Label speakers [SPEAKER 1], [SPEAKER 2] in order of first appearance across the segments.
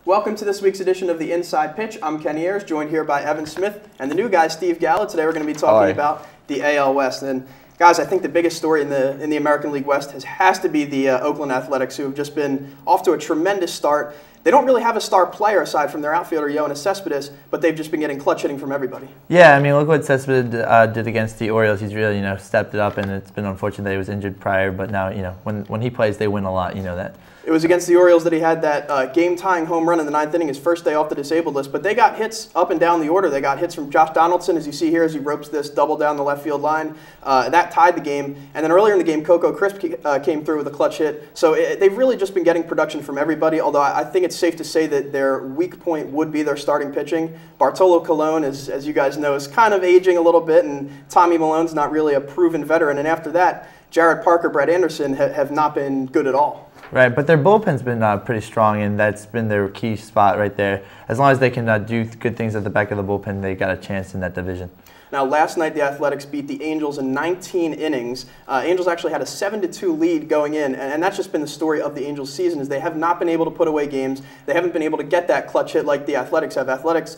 [SPEAKER 1] Welcome to this week's edition of the Inside Pitch. I'm Kenny Ayers, joined here by Evan Smith and the new guy, Steve Gallo. Today we're going to be talking about the AL West. And guys, I think the biggest story in the American League West has to be the Oakland Athletics, who have just been off to a tremendous start. They don't really have a star player aside from their outfielder, Yoenis Cespedes, but they've just been getting clutch hitting from everybody. Yeah,
[SPEAKER 2] I mean, look what Cespedes did against the Orioles. He's really, stepped it up, and it's been unfortunate that he was injured prior, but now, when he plays, they win a lot, that.
[SPEAKER 1] It was against the Orioles that he had that game-tying home run in the ninth inning, his first day off the disabled list. But they got hits up and down the order. They got hits from Josh Donaldson, as you see here, as he ropes this double down the left field line. That tied the game. And then earlier in the game, Coco Crisp came through with a clutch hit. So they've really just been getting production from everybody, although I think it's safe to say that their weak point would be their starting pitching. Bartolo Colon, as you guys know, is kind of aging a little bit, and Tommy Milone's not really a proven veteran. And after that, Jared Parker, Brett Anderson have not been good at all.
[SPEAKER 2] Right, but their bullpen's been pretty strong, and that's been their key spot right there. As long as they can do good things at the back of the bullpen, they got a chance in that division.
[SPEAKER 1] Now, last night the Athletics beat the Angels in 19 innings. Angels actually had a 7-2 lead going in, and that's just been the story of the Angels' season, is they have not been able to put away games. They haven't been able to get that clutch hit like the Athletics have. Athletics,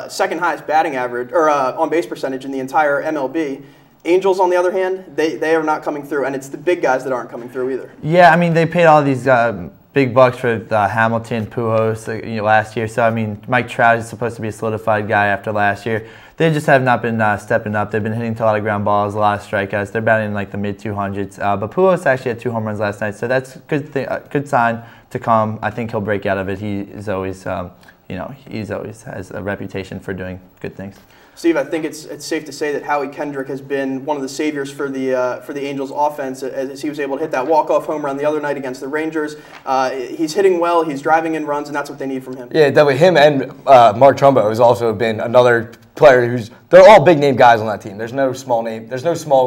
[SPEAKER 1] second highest batting average, or on-base percentage in the entire MLB. Angels, on the other hand, they are not coming through, and it's the big guys that aren't coming through either.
[SPEAKER 2] Yeah, I mean, they paid all these big bucks for Hamilton, Pujols, last year. So, I mean, Mike Trout is supposed to be a solidified guy after last year. They just have not been stepping up. They've been hitting to a lot of ground balls, a lot of strikeouts. They're batting in like the mid-200s. But Pujols actually had 2 home runs last night, so that's a good sign to come. I think he'll break out of it. He is always, he's always has a reputation for doing good things.
[SPEAKER 1] Steve, I think it's safe to say that Howie Kendrick has been one of the saviors for the Angels offense, as he was able to hit that walk-off home run the other night against the Rangers. He's hitting well, he's driving in runs, and that's what they need from him.
[SPEAKER 3] Yeah, definitely. Him and Mark Trumbo has also been another player they're all big-name guys on that team. There's no small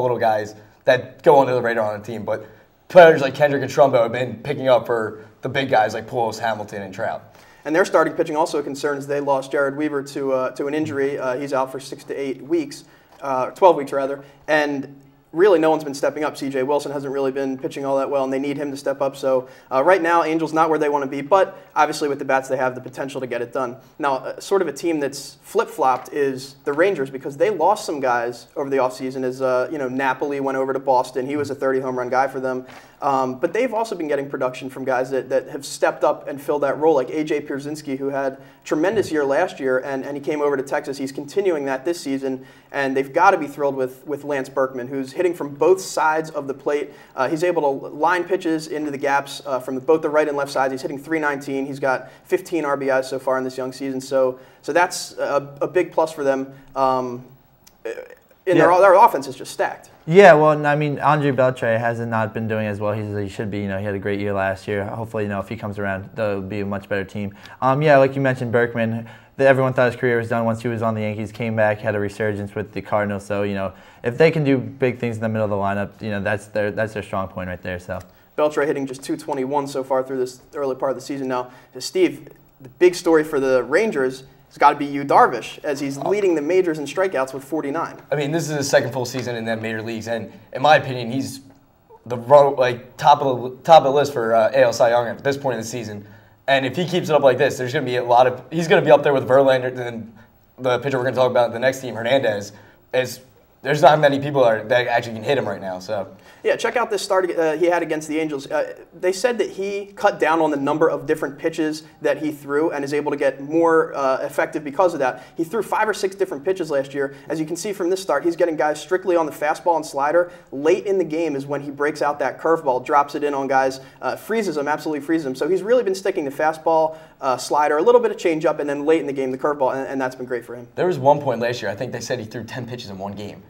[SPEAKER 3] little guys that go under the radar on the team, but players like Kendrick and Trumbo have been picking up for the big guys like Pujols, Hamilton, and Trout.
[SPEAKER 1] And their starting pitching also concerns. They lost Jared Weaver to an injury. He's out for 6 to 8 weeks, 12 weeks rather. And really no one's been stepping up. C.J. Wilson hasn't really been pitching all that well, and they need him to step up. So right now, Angels not where they want to be, but obviously with the bats they have the potential to get it done. Now, sort of a team that's flip-flopped is the Rangers, because they lost some guys over the offseason. As Napoli went over to Boston. He was a 30-home run guy for them. But they've also been getting production from guys that have stepped up and filled that role, like A.J. Pierzynski, who had a tremendous year last year, and he came over to Texas. He's continuing that this season, and they've got to be thrilled with Lance Berkman, who's hitting from both sides of the plate. He's able to line pitches into the gaps from both the right and left sides. He's hitting .319. He's got 15 RBIs so far in this young season, so that's a big plus for them. Their offense is just stacked.
[SPEAKER 2] Yeah, well, I mean, Andre Beltre has not been doing as well as he should be. He had a great year last year. Hopefully, if he comes around, they'll be a much better team. Yeah, like you mentioned, Berkman, everyone thought his career was done once he was on the Yankees, came back, had a resurgence with the Cardinals. So, if they can do big things in the middle of the lineup, that's their strong point right there. So
[SPEAKER 1] Beltre hitting just .221 so far through this early part of the season. Now, Steve, the big story for the Rangers, it's got to be Yu Darvish, as he's leading the majors in strikeouts with 49.
[SPEAKER 3] I mean, this is his second full season in the major leagues, and in my opinion, he's the top of the list for AL Cy Young at this point in the season. And if he keeps it up like this, there's going to be he's going to be up there with Verlander and the pitcher we're going to talk about the next team, Hernandez. There's not many people that actually can hit him right now. So
[SPEAKER 1] yeah, check out this start he had against the Angels. They said that he cut down on the number of different pitches that he threw and is able to get more effective because of that. He threw 5 or 6 different pitches last year. As you can see from this start, he's getting guys strictly on the fastball and slider. Late in the game is when he breaks out that curveball, drops it in on guys, freezes them, absolutely freezes them. So he's really been sticking to fastball, slider, a little bit of changeup, and then late in the game, the curveball, and that's been great for him.
[SPEAKER 3] There was one point last year, I think they said he threw 10 pitches in one game.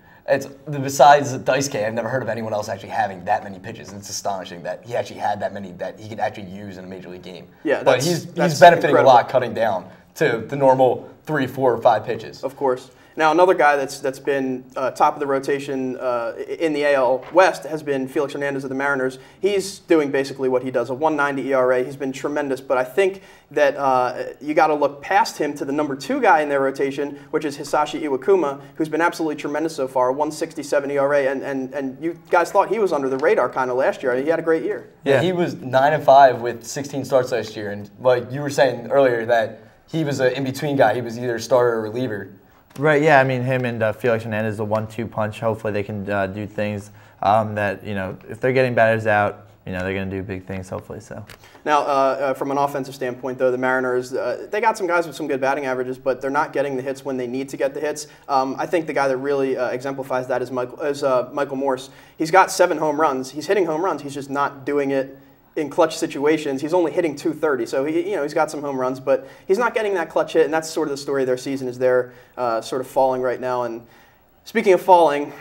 [SPEAKER 3] Besides Dice K, I've never heard of anyone else actually having that many pitches. It's astonishing that he actually had that many that he could actually use in a major league game.
[SPEAKER 1] Yeah,
[SPEAKER 3] but he's benefiting incredible. A lot, cutting down to the normal 3, 4, or 5 pitches.
[SPEAKER 1] Of course. Now, another guy that's been top of the rotation in the AL West has been Felix Hernandez of the Mariners. He's doing basically what he does, a 1.90 ERA. He's been tremendous, but I think that you got to look past him to the number 2 guy in their rotation, which is Hisashi Iwakuma, who's been absolutely tremendous so far, 1.67 ERA, and you guys thought he was under the radar kind of last year. He had a great year.
[SPEAKER 3] Yeah, he was 9-5 with 16 starts last year, and like you were saying earlier that he was an in-between guy. He was either starter or reliever.
[SPEAKER 2] Right, yeah, I mean, him and Felix Hernandez, the 1-2 punch. Hopefully they can do things that, if they're getting batters out, they're going to do big things, hopefully. So.
[SPEAKER 1] Now, from an offensive standpoint, though, the Mariners, they got some guys with some good batting averages, but they're not getting the hits when they need to get the hits. I think the guy that really exemplifies that is Michael Morse. He's got 7 home runs. He's hitting home runs. He's just not doing it in clutch situations. He's only hitting .230, so he's got some home runs, but he's not getting that clutch hit, and that's sort of the story of their season, is they're sort of falling right now. And speaking of falling,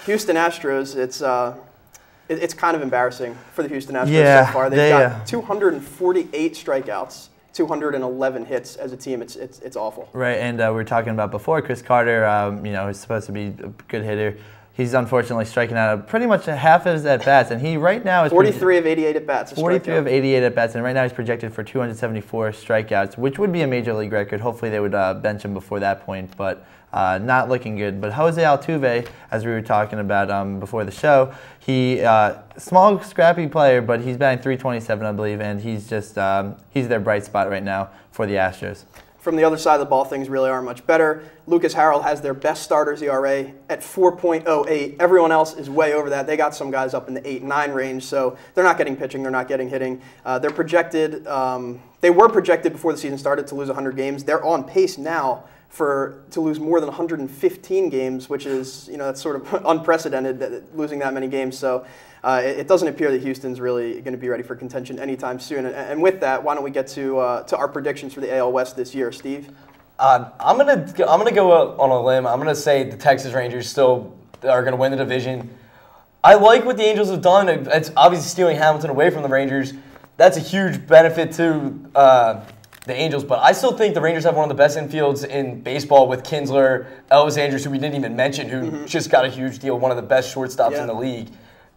[SPEAKER 1] Houston Astros, it's kind of embarrassing for the Houston Astros so far. They've got 248 strikeouts, 211 hits as a team. It's awful.
[SPEAKER 2] Right, and we were talking about before, Chris Carter, he's supposed to be a good hitter. He's unfortunately striking out pretty much half of his at-bats, and he right now is
[SPEAKER 1] 43 of 88 at-bats.
[SPEAKER 2] 43 of 88 at-bats, and right now he's projected for 274 strikeouts, which would be a major league record. Hopefully they would bench him before that point, but not looking good. But Jose Altuve, as we were talking about before the show, he small, scrappy player, but he's batting .327, I believe, and he's just he's their bright spot right now for the Astros.
[SPEAKER 1] From the other side of the ball, things really aren't much better. Lucas Harrell has their best starters ERA at 4.08. Everyone else is way over that. They got some guys up in the 8-9 range, so they're not getting pitching, they're not getting hitting. They're projected, they were projected before the season started to lose 100 games. They're on pace now to lose more than 115 games, which is, that's sort of unprecedented, losing that many games. So it doesn't appear that Houston's really going to be ready for contention anytime soon. And with that, why don't we get to our predictions for the AL West this year, Steve?
[SPEAKER 3] I'm gonna go on a limb. I'm gonna say the Texas Rangers still are gonna win the division. I like what the Angels have done. It's obviously stealing Hamilton away from the Rangers. That's a huge benefit to the Angels, but I still think the Rangers have one of the best infields in baseball with Kinsler, Elvis Andrus, who we didn't even mention, who just got a huge deal, one of the best shortstops in the league.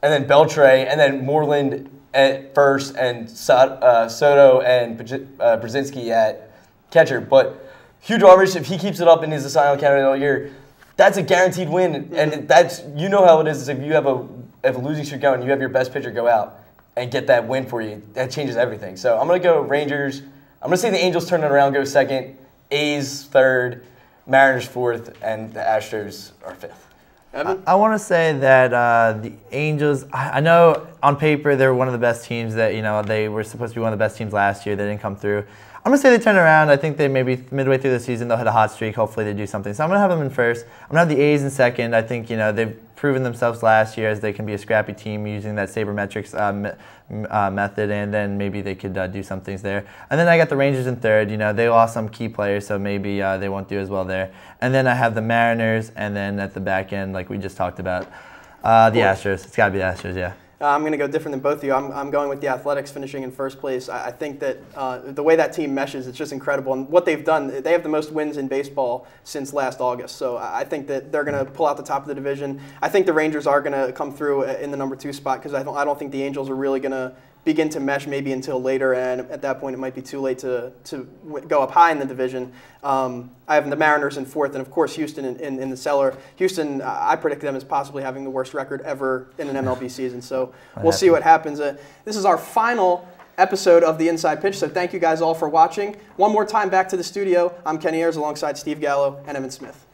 [SPEAKER 3] And then Beltre, and then Moreland at first, and Soto and Brzezinski at catcher. But Hugh Darvish, if he keeps it up and is a Cy Young candidate all year, that's a guaranteed win. And that's, how it is if you have a losing streak going, you have your best pitcher go out and get that win for you. That changes everything. So I'm going to go Rangers. I'm going to say the Angels turn it around, go second, A's third, Mariners fourth, and the Astros are fifth.
[SPEAKER 2] I want to say that the Angels, I know on paper they're one of the best teams that, they were supposed to be one of the best teams last year. They didn't come through. I'm going to say they turn around. I think they maybe midway through the season they'll hit a hot streak. Hopefully they do something. So I'm going to have them in first. I'm going to have the A's in second. I think, they've proven themselves last year as they can be a scrappy team using that sabermetrics method, and then maybe they could do some things there. And then I got the Rangers in third. They lost some key players, so maybe they won't do as well there. And then I have the Mariners, and then at the back end, like we just talked about, the Astros. It's got to be the Astros, yeah.
[SPEAKER 1] I'm going to go different than both of you. I'm going with the Athletics finishing in first place. I think that the way that team meshes, it's just incredible. And what they've done, they have the most wins in baseball since last August. So I think that they're going to pull out the top of the division. I think the Rangers are going to come through in the number 2 spot because I don't think the Angels are really going to begin to mesh maybe until later, and at that point it might be too late to go up high in the division. I have the Mariners in fourth, and of course Houston in the cellar. Houston, I predict them as possibly having the worst record ever in an MLB season, so we'll see what happens. This is our final episode of the Inside Pitch, so thank you guys all for watching. One more time back to the studio. I'm Kenny Ayers alongside Steve Gallo and Evan Smith.